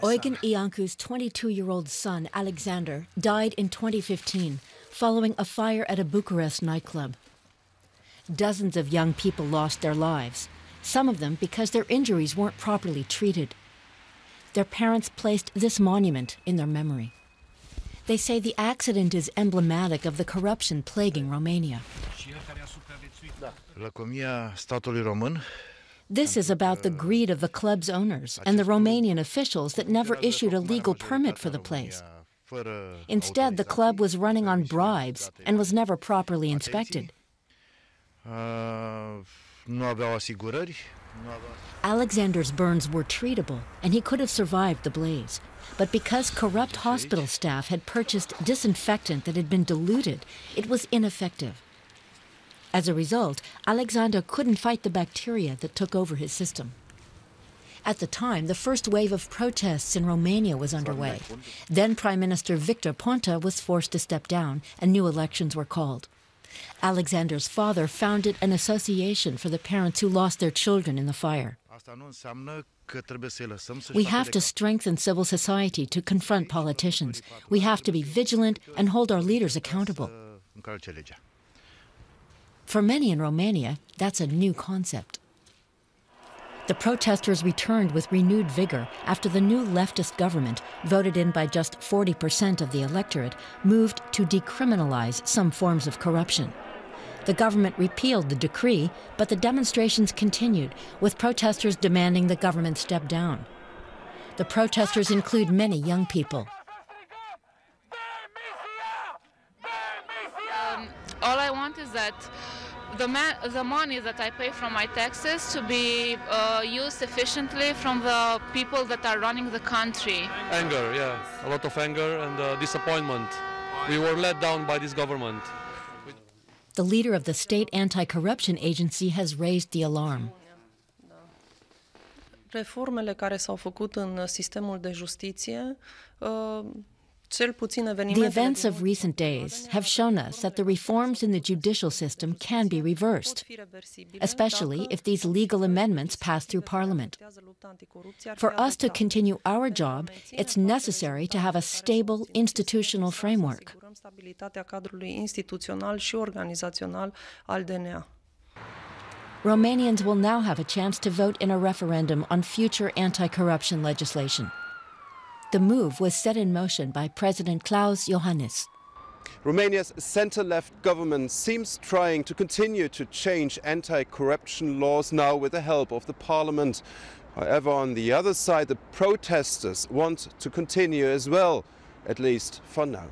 Eugen Iancu's 22-year-old son, Alexander, died in 2015 following a fire at a Bucharest nightclub. Dozens of young people lost their lives, some of them because their injuries weren't properly treated. Their parents placed this monument in their memory. They say the accident is emblematic of the corruption plaguing Romania. This is about the greed of the club's owners and the Romanian officials that never issued a legal permit for the place. Instead, the club was running on bribes and was never properly inspected. Alexander's burns were treatable, and he could have survived the blaze. But because corrupt hospital staff had purchased disinfectant that had been diluted, it was ineffective. As a result, Alexander couldn't fight the bacteria that took over his system. At the time, the first wave of protests in Romania was underway. Then Prime Minister Victor Ponta was forced to step down, and new elections were called. Alexander's father founded an association for the parents who lost their children in the fire. We have to strengthen civil society to confront politicians. We have to be vigilant and hold our leaders accountable. For many in Romania, that's a new concept. The protesters returned with renewed vigor after the new leftist government, voted in by just 40% of the electorate, moved to decriminalize some forms of corruption. The government repealed the decree, but the demonstrations continued, with protesters demanding the government step down. The protesters include many young people. All I want is that the money that I pay from my taxes to be used efficiently from the people that are running the country. Anger, yeah, a lot of anger and disappointment. We were let down by this government. The leader of the state anti-corruption agency has raised the alarm. Reformele care s-au făcut în sistemul de justiție. The events of recent days have shown us that the reforms in the judicial system can be reversed, especially if these legal amendments pass through Parliament. For us to continue our job, it's necessary to have a stable institutional framework. Romanians will now have a chance to vote in a referendum on future anti-corruption legislation. The move was set in motion by President Klaus Iohannis. Romania's centre-left government seems trying to continue to change anti-corruption laws now with the help of the parliament. However, on the other side, the protesters want to continue as well, at least for now.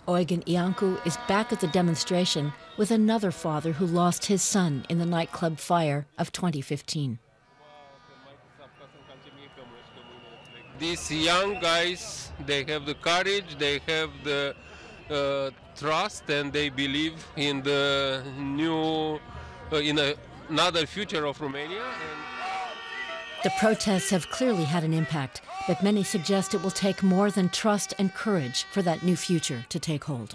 Eugen Iancu is back at the demonstration with another father who lost his son in the nightclub fire of 2015. These young guys, they have the courage, they have the trust, and they believe in the new, another future of Romania. The protests have clearly had an impact, but many suggest it will take more than trust and courage for that new future to take hold.